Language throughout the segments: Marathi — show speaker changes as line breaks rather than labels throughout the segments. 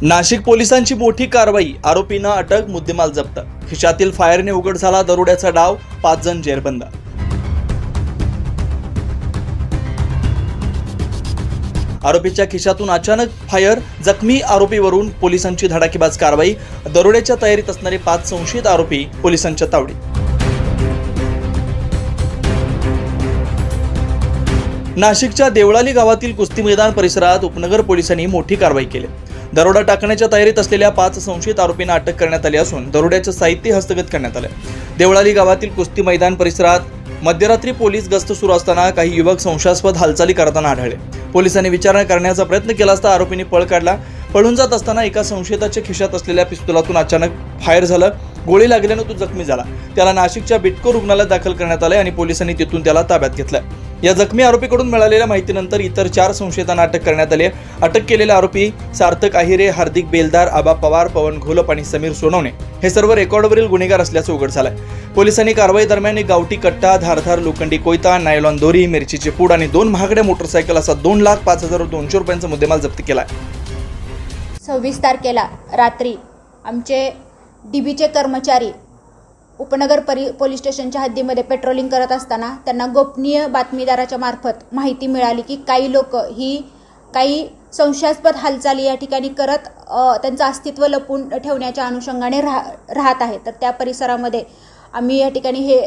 नाशिक पोलिसांची मोठी कारवाई, आरोपींना अटक, मुद्देमाल जप्त। खिशातील फायरने उघड झाला दरोड्याचा डाव, 5 जण जेरबंद। आरोपीच्या खिशातून अचानक फायर, जखमी आरोपीवरून पोलिसांची धडाकेबाज कारवाई। दरोड्याच्या तयारीत असणारे 5 संशयित आरोपी पोलिसांच्या तावडीत। नाशिकच्या देवळाली गावातील कुस्ती मैदान परिसरात उपनगर पोलिसांनी मोठी कारवाई केली। दरोडा टाकण्याच्या तयारीत असलेल्या 5 संशयित आरोपींना अटक करण्यात आली असून दरोड्याचे साहित्य हस्तगत करण्यात आले। देवळाली गावातील कुस्ती मैदान परिसरात मध्यरात्री पोलीस गस्त सुरू असताना काही युवक संशयास्पद हालचाली करताना आढळले। पोलिसांनी विचारणा करण्याचा प्रयत्न केला असता आरोपींनी पळ काढला। पळून जात असताना एका संशयिताच्या खिशात असलेल्या पिस्तुलातून अचानक फायर झालं। गोळी लागल्याने तो जखमी झाला। त्याला नाशिकच्या बिटको रुग्णालयात दाखल करण्यात आले आणि पोलिसांनी तिथून त्याला ताब्यात घेतलं। या जखमी आरोपीकडून मिळालेल्या माहितीनंतर इतर 4 संशयितांना अटक करण्यात आली। अटक केलेले आरोपी सार्थक आहिरे, हार्दिक बेलदार, आबा पवार, पवन घोलप आणि समीर सोनवणे हे सर्व रेकॉर्डवरील गुन्हेगार असल्याचं उघड झालंय। पोलिसांनी कारवाई दरम्यान एक गावठी कट्टा, धारधार लोखंडी कोयता, नायलॉन दोरी, मिरचीचे पूड आणि 2 महागड्या मोटरसायकल असा 2,05,200 रुपयांचा मुद्देमाल जप्त केलाय।
26 तारखेला रात्री आमचे डीबीचे कर्मचारी उपनगर पोलीस स्टेशनच्या हद्दीमध्ये पेट्रोलिंग करत असताना त्यांना गोपनीय बातमीदाराच्या मार्फत माहिती मिळाली की काही लोक ही काही संशयास्पद हालचाली या ठिकाणी करत त्यांचं अस्तित्व लपवून ठेवण्याच्या अनुषंगाने राहत आहेत। तर त्या परिसरामध्ये आम्ही या ठिकाणी हे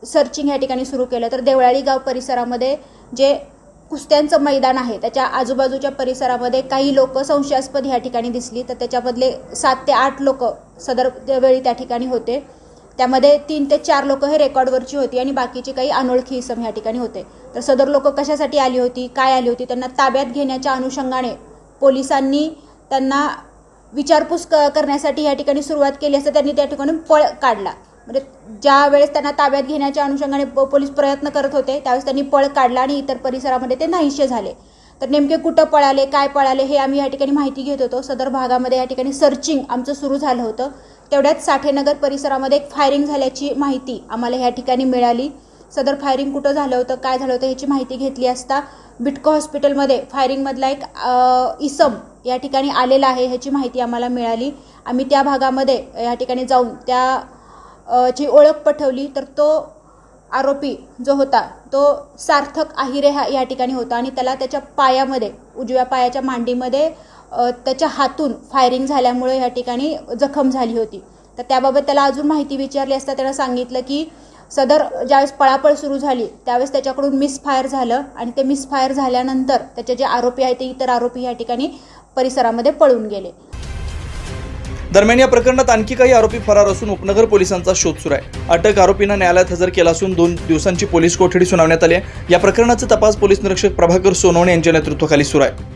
सर्चिंग या ठिकाणी सुरू केलं। तर देवळाली गाव परिसरामध्ये जे कुस्त्यांचं मैदान आहे त्याच्या आजूबाजूच्या परिसरामध्ये काही लोक संशयास्पद या ठिकाणी दिसली। तर त्याच्याबदले 7 ते 8 लोक सदर वेळी त्या ठिकाणी होते। त्यामध्ये 3 ते 4 लोक हे रेकॉर्डवरची होती आणि बाकीचे काही अनोळखी इसम या ठिकाणी होते। तर सदर लोक कशासाठी आली होती, काय आली होती, त्यांना ताब्यात घेण्याच्या अनुषंगाने पोलिसांनी त्यांना विचारपूस करण्यासाठी या ठिकाणी सुरुवात केली असता त्यांनी त्या ठिकाणी पळ काढला। म्हणजे ज्या वेळेस त्यांना ताब्यात घेण्याच्या अनुषंगाने पोलीस प्रयत्न करत होते त्यावेळेस त्यांनी पळ काढला आणि इतर परिसरामध्ये ते नाहीसे झाले। तर नेमके कुठं पळाले, काय पळाले हे आम्ही या ठिकाणी माहिती घेत होतो। सदर भागामध्ये या ठिकाणी सर्चिंग आमचं सुरू झालं होतं। तेवढ्यात साठेनगर परिसरामध्ये एक फायरिंग झाल्याची माहिती आम्हाला या ठिकाणी मिळाली। सदर फायरिंग कुठं झालं होतं, काय झालं होतं याची माहिती घेतली असता बिटको हॉस्पिटलमध्ये फायरिंगमधला एक इसम या ठिकाणी आलेला आहे ह्याची माहिती आम्हाला मिळाली। आम्ही त्या भागामध्ये या ठिकाणी जाऊन ची ओळख पटवली। तर तो आरोपी जो होता तो सार्थक आहिरे या ठिकाणी होता आणि त्याला त्याच्या पायामध्ये, उजव्या पायाच्या मांडीमध्ये त्याच्या हातून फायरिंग झाल्यामुळे या ठिकाणी जखम झाली होती। तर त्याबाबत त्याला अजून माहिती विचारली असता त्याला सांगितलं की सदर ज्यावेळेस पळापळ सुरू झाली त्यावेळेस त्याच्याकडून मिसफायर झालं आणि ते मिसफायर झाल्यानंतर त्याचे जे आरोपी आहेत ते इतर आरोपी या ठिकाणी परिसरामध्ये पळून गेले।
दरम्यान या प्रकरणात आणखी काही आरोपी फरार असून उपनगर पोलिसांचा शोध सुरू आहे। अटक आरोपींना न्यायालयात हजर केला असून 2 दिवसांची पोलीस कोठडी सुनावण्यात आली आहे। या प्रकरणाचा तपास पोलीस निरीक्षक प्रभाकर सोनवणे यांच्या नेतृत्वाखाली सुरू आहे।